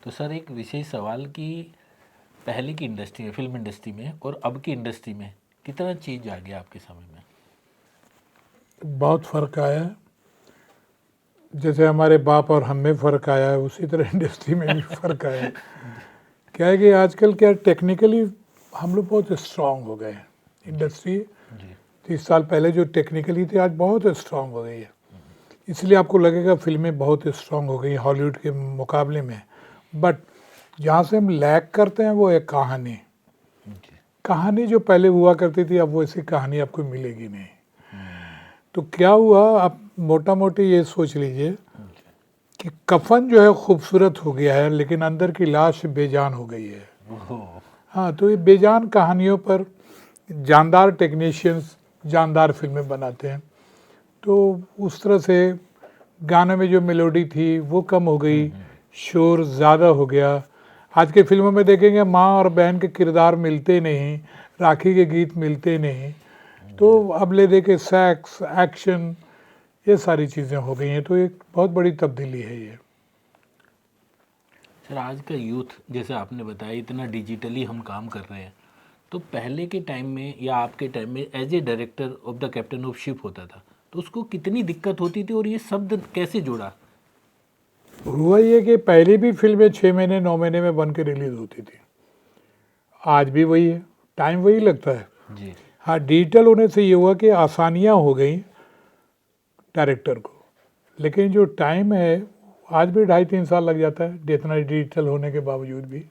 तो सर एक विशेष सवाल कि पहले की इंडस्ट्री में, फिल्म इंडस्ट्री में और अब की इंडस्ट्री में कितना चेंज आ गया आपके समय में? बहुत फ़र्क आया है। जैसे हमारे बाप और हम में फ़र्क आया है, उसी तरह इंडस्ट्री में भी फ़र्क आया है। क्या है कि आजकल क्या टेक्निकली हम लोग बहुत स्ट्रांग हो गए हैं। इंडस्ट्री जी 30 साल पहले जो टेक्निकली थी, आज बहुत स्ट्रांग हो गई है। इसलिए आपको लगेगा फिल्में बहुत स्ट्रांग हो गई हॉलीवुड के मुकाबले में। बट जहाँ से हम लैग करते हैं वो एक कहानी। जी कहानी जो पहले हुआ करती थी, अब वैसी कहानी आपको मिलेगी नहीं। तो क्या हुआ, आप मोटा मोटी ये सोच लीजिए जी कि कफन जो है खूबसूरत हो गया है, लेकिन अंदर की लाश बेजान हो गई है। ओह, हाँ, तो ये बेजान कहानियों पर जानदार टेक्नीशियंस जानदार फिल्में बनाते हैं। तो उस तरह से गाने में जो मेलोडी थी वो कम हो गई, शोर ज़्यादा हो गया। आज के फिल्मों में देखेंगे माँ और बहन के किरदार मिलते नहीं, राखी के गीत मिलते नहीं। तो अब ले दे के सेक्स, एक्शन, ये सारी चीज़ें हो गई हैं। तो एक बहुत बड़ी तब्दीली है ये। सर आज का यूथ जैसे आपने बताया इतना डिजिटली हम काम कर रहे हैं, तो पहले के टाइम में या आपके टाइम में as a director of the captain of ship होता था, तो उसको कितनी दिक्कत होती थी और ये शब्द कैसे जुड़ा? हुआ ये कि पहले भी फिल्में 6 महीने 9 महीने में बन के रिलीज होती थी। आज भी वही है, टाइम वही लगता है। जी हाँ, डिजिटल होने से ये हुआ कि आसानियाँ हो गई डायरेक्टर को, लेकिन जो टाइम है आज भी 2.5-3 साल लग जाता है इतना डिजिटल होने के बावजूद भी।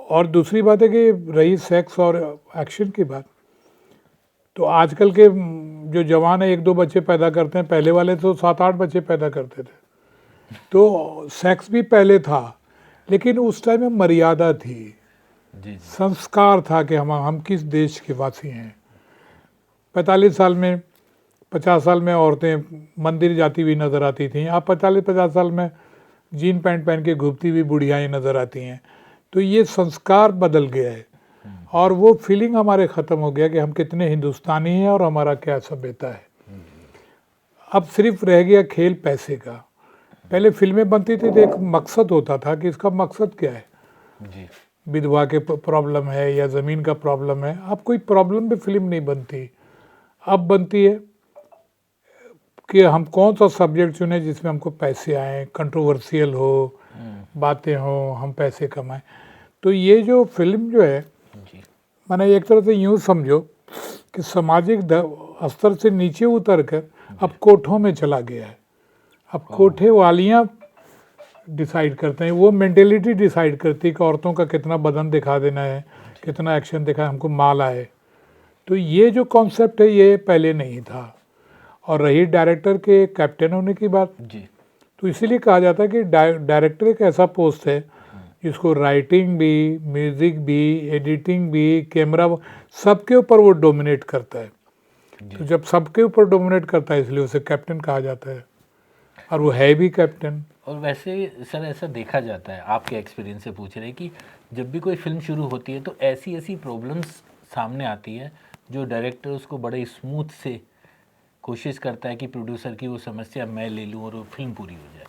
और दूसरी बात है कि रही सेक्स और एक्शन की बात, तो आजकल के जो जवान है 1-2 बच्चे पैदा करते हैं, पहले वाले तो 7-8 बच्चे पैदा करते थे। तो सेक्स भी पहले था, लेकिन उस टाइम में मर्यादा थी, जी जी संस्कार था कि हम किस देश के वासी हैं। 45 साल में 50 साल में औरतें मंदिर जाती हुई नजर आती थीं, अब 45-50 साल में जीन पैंट पहन के घूमती हुई बुढ़ियाएँ नजर आती हैं। तो ये संस्कार बदल गया है और वो फीलिंग हमारे ख़त्म हो गया कि हम कितने हिंदुस्तानी हैं और हमारा क्या सभ्यता है। अब सिर्फ रह गया खेल पैसे का। पहले फिल्में बनती थी तो एक मकसद होता था कि इसका मकसद क्या है, जी विधवा के प्रॉब्लम है या ज़मीन का प्रॉब्लम है। अब कोई प्रॉब्लम पे फिल्म नहीं बनती, अब बनती है कि हम कौन सा सब्जेक्ट चुने जिसमें हमको पैसे आए, कंट्रोवर्शियल हो, बातें हो, हम पैसे कमाएं। तो ये जो फिल्म जो है, जी माने एक तरह से यूँ समझो कि सामाजिक स्तर से नीचे उतर कर अब कोठों में चला गया है। अब कोठे वालियाँ डिसाइड करते हैं, वो मेंटेलिटी डिसाइड करती है कि औरतों का कितना बदन दिखा देना है, कितना एक्शन दिखा, हमको माल आए। तो ये जो कॉन्सेप्ट है ये पहले नहीं था। और रही डायरेक्टर के कैप्टन होने की बात, जी तो इसीलिए कहा जाता है कि डायरेक्टर एक ऐसा पोस्ट है जिसको राइटिंग भी, म्यूज़िक भी, एडिटिंग भी, कैमरा, सबके ऊपर वो डोमिनेट करता है। तो जब सबके ऊपर डोमिनेट करता है इसलिए उसे कैप्टन कहा जाता है, और वो है भी कैप्टन। और वैसे सर ऐसा देखा जाता है, आपके एक्सपीरियंस से पूछ रहे हैं कि जब भी कोई फिल्म शुरू होती है तो ऐसी ऐसी प्रॉब्लम्स सामने आती है जो डायरेक्टर उसको बड़े स्मूथ से कोशिश करता है कि प्रोड्यूसर की वो समस्या मैं ले लूँ और वो फिल्म पूरी हो जाए।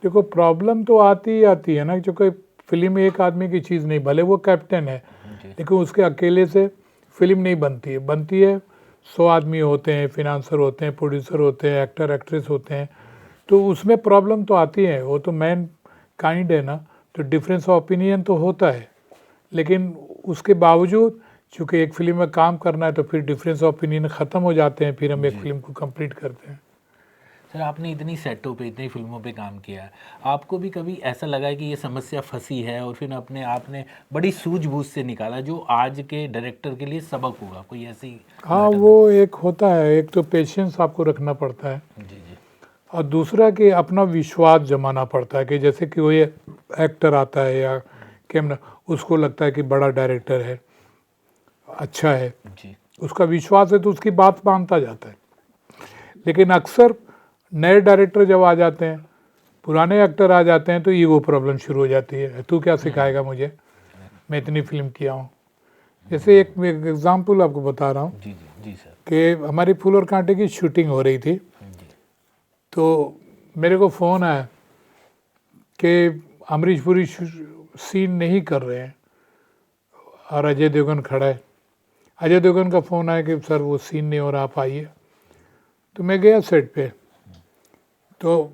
देखो प्रॉब्लम तो आती ही आती है ना, क्योंकि फिल्म एक आदमी की चीज़ नहीं, भले वो कैप्टन है जी लेकिन उसके अकेले से फिल्म नहीं बनती है। बनती है 100 आदमी होते हैं, फिनांसर होते हैं, प्रोड्यूसर होते हैं, एक्टर एक्ट्रेस होते हैं। तो उसमें प्रॉब्लम तो आती है, वो तो मैन काइंड है ना। तो डिफरेंस ऑफ ओपिनियन तो होता है, लेकिन उसके बावजूद चूँकि एक फिल्म में काम करना है तो फिर डिफरेंस ऑफ ओपिनियन ख़त्म हो जाते हैं, फिर हम एक जी फिल्म को कंप्लीट करते हैं। सर आपने इतनी सेटों पे इतनी फिल्मों पे काम किया है, आपको भी कभी ऐसा लगा है कि ये समस्या फंसी है और फिर अपने आपने बड़ी सूझबूझ से निकाला जो आज के डायरेक्टर के लिए सबक होगा, कोई ऐसी हाँ, घटना? वो एक होता है, एक तो पेशेंस आपको रखना पड़ता है, जी जी और दूसरा कि अपना विश्वास जमाना पड़ता है कि जैसे कि वो ये एक्टर आता है या कैमरा, उसको लगता है कि बड़ा डायरेक्टर है, अच्छा है, जी उसका विश्वास है तो उसकी बात मानता जाता है। लेकिन अक्सर नए डायरेक्टर जब आ जाते हैं, पुराने एक्टर आ जाते हैं, तो ईगो प्रॉब्लम शुरू हो जाती है, तू क्या सिखाएगा मुझे, मैं इतनी फिल्म किया हूँ। जैसे एक एग्जाम्पल आपको बता रहा हूँ जी जी जी सर कि हमारी फूल और कांटे की शूटिंग हो रही थी, जी तो मेरे को फ़ोन आया कि अमरीश पुरी सीन नहीं कर रहे हैं और अजय देवगन खड़ा है। अजय देवगन का फ़ोन आया कि सर वो सीन नहीं हो रहा, आप आइए। तो मैं गया सेट पे, तो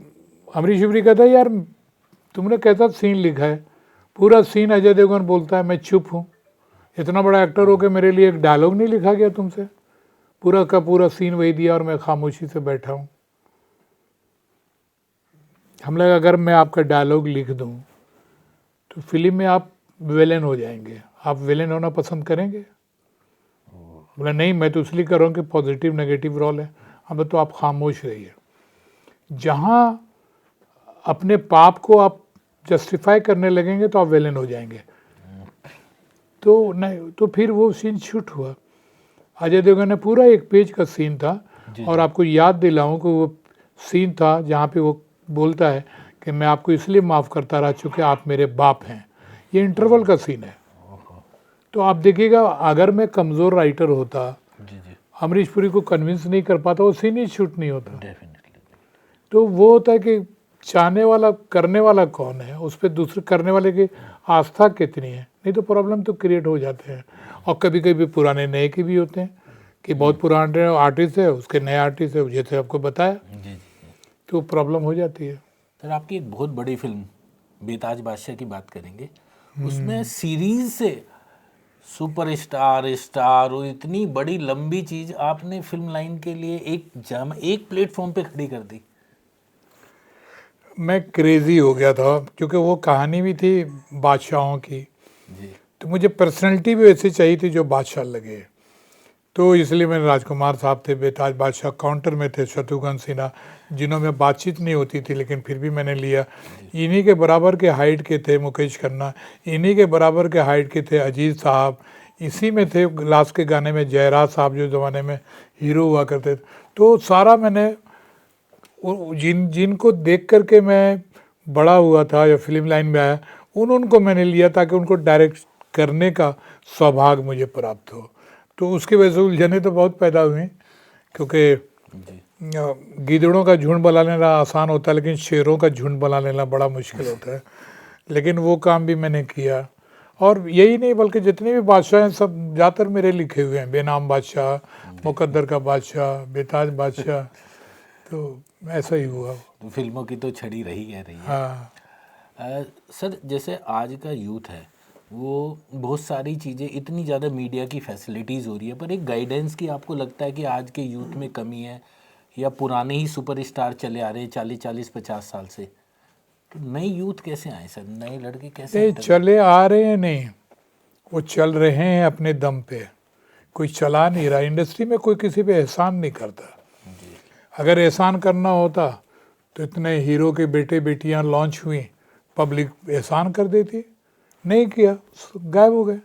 अमरीश पुरी कहता है यार तुमने कैसा सीन लिखा है, पूरा सीन अजय देवगन बोलता है, मैं चुप हूँ। इतना बड़ा एक्टर हो के मेरे लिए एक डायलॉग नहीं लिखा गया तुमसे, पूरा का पूरा सीन वही दिया और मैं खामोशी से बैठा हूँ। हम लोग अगर मैं आपका डायलॉग लिख दूँ तो फिल्म में आप विलेन हो जाएंगे, आप विलेन होना पसंद करेंगे? बोला नहीं, मैं तो इसलिए कर रहा हूँ कि पॉजिटिव नेगेटिव रोल है। अब तो आप खामोश रहिए। जहाँ अपने पाप को आप जस्टिफाई करने लगेंगे तो आप विलेन हो जाएंगे। तो नहीं, तो फिर वो सीन शूट हुआ। अजय देवगन ने पूरा एक पेज का सीन था। और आपको याद दिलाऊं कि वो सीन था जहाँ पे वो बोलता है कि मैं आपको इसलिए माफ़ करता रहा चूँकि आप मेरे बाप हैं। ये इंटरवल का सीन है। तो आप देखिएगा, अगर मैं कमज़ोर राइटर होता, अमरीश पुरी को कन्विंस नहीं कर पाता, वो सीन ही शूट नहीं होता। तो वो होता है कि चाहने वाला करने वाला कौन है, उस पर दूसरे करने वाले की आस्था कितनी है, नहीं तो प्रॉब्लम तो क्रिएट हो जाते हैं। और कभी कभी पुराने नए के भी होते हैं कि बहुत पुराने आर्टिस्ट है, उसके नए आर्टिस्ट है, जैसे आपको बताया, तो प्रॉब्लम हो जाती है। सर आपकी एक बहुत बड़ी फिल्म बेताज बादशाह की बात करेंगे, उसमें सीरीज से सुपरस्टार स्टार और इतनी बड़ी लंबी चीज आपने फिल्म लाइन के लिए एक प्लेटफॉर्म पे खड़ी कर दी। मैं क्रेजी हो गया था क्योंकि वो कहानी भी थी बादशाहों की जी। तो मुझे पर्सनैलिटी भी वैसी चाहिए थी जो बादशाह लगे। तो इसलिए मैंने राजकुमार साहब थे बेताज बादशाह, काउंटर में थे शत्रुघ्न सिन्हा, जिन्हों में बातचीत नहीं होती थी लेकिन फिर भी मैंने लिया। इन्हीं के बराबर के हाइट के थे मुकेश खन्ना, इन्हीं के बराबर के हाइट के थे अजीत साहब, इसी में थे लास्ट के गाने में जयराज साहब जो ज़माने में हीरो हुआ करते थे। तो सारा मैंने जिनको देख करके मैं बड़ा हुआ था या फिल्म लाइन में आया, उनको मैंने लिया ताकि उनको डायरेक्ट करने का सौभाग्य मुझे प्राप्त हो। तो उसकी वजह से उलझने तो बहुत पैदा हुई, क्योंकि गीदड़ों का झुंड बना लेना आसान होता है लेकिन शेरों का झुंड बना लेना बड़ा मुश्किल होता है। लेकिन वो काम भी मैंने किया। और यही नहीं बल्कि जितने भी बादशाह हैं सब ज़्यादातर मेरे लिखे हुए हैं, बेनाम बादशाह, मुकद्दर का बादशाह, बेताज बादशाह। तो ऐसा ही हुआ। तो फिल्मों की तो छड़ी रही है। हाँ। सर जैसे आज का यूथ है वो बहुत सारी चीज़ें, इतनी ज़्यादा मीडिया की फैसिलिटीज़ हो रही है, पर एक गाइडेंस की आपको लगता है कि आज के यूथ में कमी है, या पुराने ही सुपरस्टार चले आ रहे हैं 40-50 साल से? तो नए यूथ कैसे आए सर, नए लड़के कैसे चले आ रहे हैं? नहीं, वो चल रहे हैं अपने दम पे, कोई चला नहीं रहा। इंडस्ट्री में कोई किसी पे एहसान नहीं करता। अगर एहसान करना होता तो इतने हीरो के बेटे बेटियां लॉन्च हुई, पब्लिक एहसान कर देती, नहीं किया, गायब हो गए।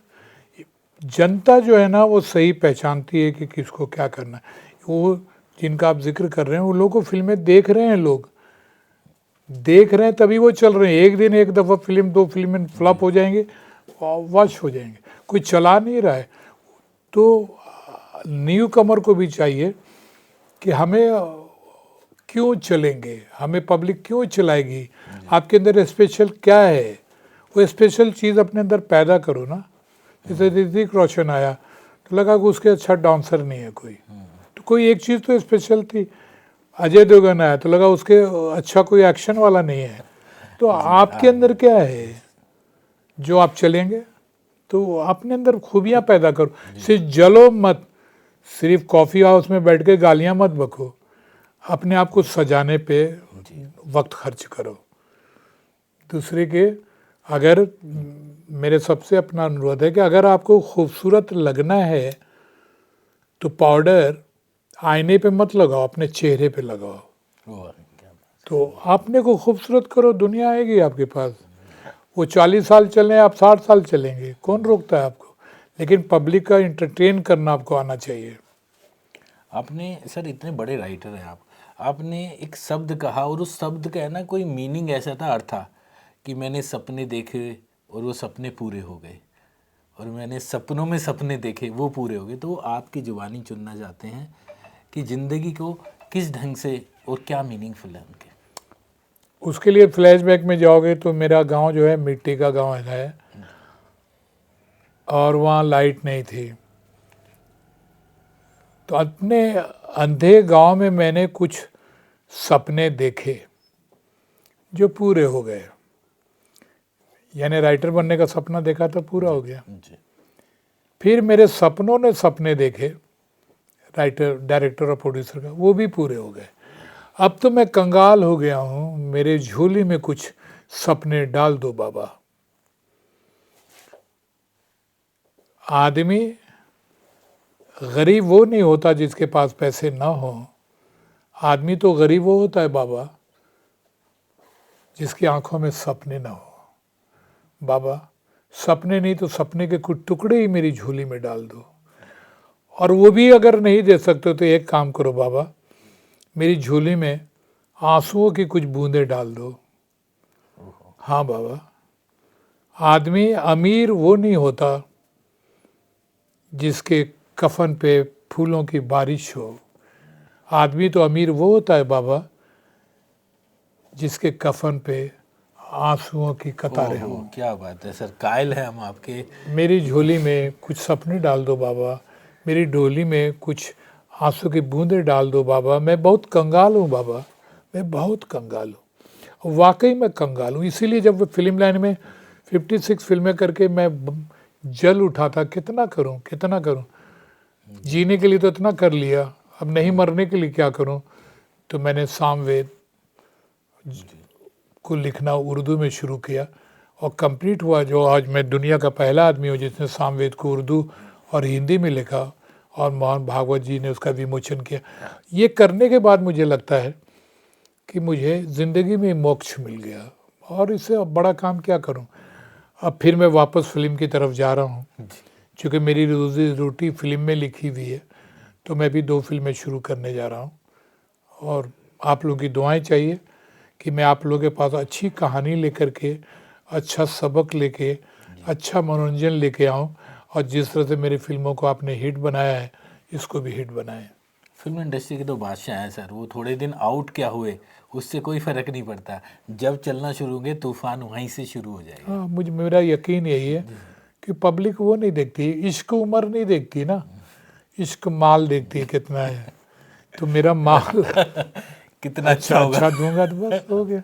जनता जो है ना वो सही पहचानती है कि किसको क्या करना है। वो जिनका आप जिक्र कर रहे हैं वो लोगों को फिल्में देख रहे हैं, लोग देख रहे हैं तभी वो चल रहे हैं। एक दिन एक दफ़ा फिल्म, दो फिल्में फ्लॉप हो जाएंगे, वॉच हो जाएंगे, कोई चला नहीं रहा है। तो न्यू कमर को भी चाहिए कि हमें क्यों चलेंगे, हमें पब्लिक क्यों चलाएगी, आपके अंदर स्पेशल क्या है, वो स्पेशल चीज़ अपने अंदर पैदा करो ना। जैसे ऋतिक रोशन आया तो लगा कि उसके अच्छा डांसर नहीं है कोई, तो कोई एक चीज़ तो स्पेशल थी। अजय देवगन आया तो लगा उसके अच्छा कोई एक्शन वाला नहीं है। तो आपके अंदर क्या है जो आप चलेंगे? तो अपने अंदर खूबियाँ पैदा करो, सिर्फ जलो मत, सिर्फ कॉफ़ी हाउस में बैठ के गालियाँ मत बको, अपने आप को सजाने पे वक्त खर्च करो। दूसरे के अगर मेरे सबसे अपना अनुरोध है कि अगर आपको खूबसूरत लगना है तो पाउडर आईने पे मत लगाओ, अपने चेहरे पे लगाओ। तो अपने को खूबसूरत करो, दुनिया आएगी आपके पास। वो 40 साल चलें, आप 60 साल चलेंगे, कौन रोकता है आपको? लेकिन पब्लिक का इंटरटेन करना आपको आना चाहिए। आपने सर इतने बड़े राइटर हैं आपने एक शब्द कहा और उस शब्द का है ना कोई मीनिंग ऐसा था, अर्थ था कि मैंने सपने देखे और वो सपने पूरे हो गए, और मैंने सपनों में सपने देखे वो पूरे हो गए। तो आपकी जुबानी चुनना चाहते हैं कि ज़िंदगी को किस ढंग से और क्या मीनिंगफुल है उनके? उसके लिए फ्लैशबैक में जाओगे तो मेरा गांव जो है मिट्टी का गांव है और वहाँ लाइट नहीं थी। तो अपने अंधे गांव में मैंने कुछ सपने देखे जो पूरे हो गए। यानी राइटर बनने का सपना देखा तो पूरा हो गया। जी। फिर मेरे सपनों ने सपने देखे राइटर, डायरेक्टर और प्रोड्यूसर का, वो भी पूरे हो गए। अब तो मैं कंगाल हो गया हूँ, मेरे झोली में कुछ सपने डाल दो बाबा। आदमी गरीब वो नहीं होता जिसके पास पैसे ना हो, आदमी तो गरीब वो होता है बाबा जिसकी आंखों में सपने ना हो। बाबा सपने नहीं तो सपने के कुछ टुकड़े ही मेरी झोली में डाल दो। और वो भी अगर नहीं दे सकते तो एक काम करो बाबा, मेरी झोली में आंसुओं की कुछ बूंदें डाल दो। हाँ बाबा, आदमी अमीर वो नहीं होता जिसके कफन पे फूलों की बारिश हो, आदमी तो अमीर वो होता है बाबा जिसके कफन पे आंसुओं की कतारें हों। क्या बात है सर, कायल है हम आपके। मेरी झोली में कुछ सपने डाल दो बाबा, मेरी डोली में कुछ आंसू की बूंदें डाल दो बाबा। मैं बहुत कंगाल हूँ बाबा, मैं बहुत कंगाल हूँ, वाकई मैं कंगाल हूँ। इसीलिए जब फिल्म लाइन में 56 फिल्में करके मैं जल उठा था, कितना करूँ कितना करूँ, जीने के लिए तो इतना कर लिया, अब नहीं मरने के लिए क्या करूँ। तो मैंने सामवेद को लिखना उर्दू में शुरू किया और कंप्लीट हुआ, जो आज मैं दुनिया का पहला आदमी हूँ जिसने सामवेद को उर्दू और हिंदी में लिखा और मोहन भागवत जी ने उसका विमोचन किया। ये करने के बाद मुझे लगता है कि मुझे ज़िंदगी में मोक्ष मिल गया और इससे अब बड़ा काम क्या करूँ। अब फिर मैं वापस फिल्म की तरफ जा रहा हूँ, चूँकि मेरी रोज़ी रोटी फिल्म में लिखी हुई है, तो मैं भी 2 फिल्में शुरू करने जा रहा हूँ। और आप लोगों की दुआएं चाहिए कि मैं आप लोगों के पास अच्छी कहानी लेकर के, अच्छा सबक लेके, अच्छा मनोरंजन लेके आऊँ और जिस तरह से मेरी फिल्मों को आपने हिट बनाया है, इसको भी हिट बनाएं। फिल्म इंडस्ट्री के तो बादशाह हैं सर, वो थोड़े दिन आउट क्या हुए उससे कोई फर्क नहीं पड़ता, जब चलना शुरू होंगे तूफान वहीं से शुरू हो जाएगा। हाँ, मेरा यकीन यही है कि पब्लिक वो नहीं देखती, इश्क उम्र नहीं देखती ना, इश्क माल देखती है कितना है। तो मेरा माल कितना अच्छा होगा। अच्छा दूंगा तो बस हो गया।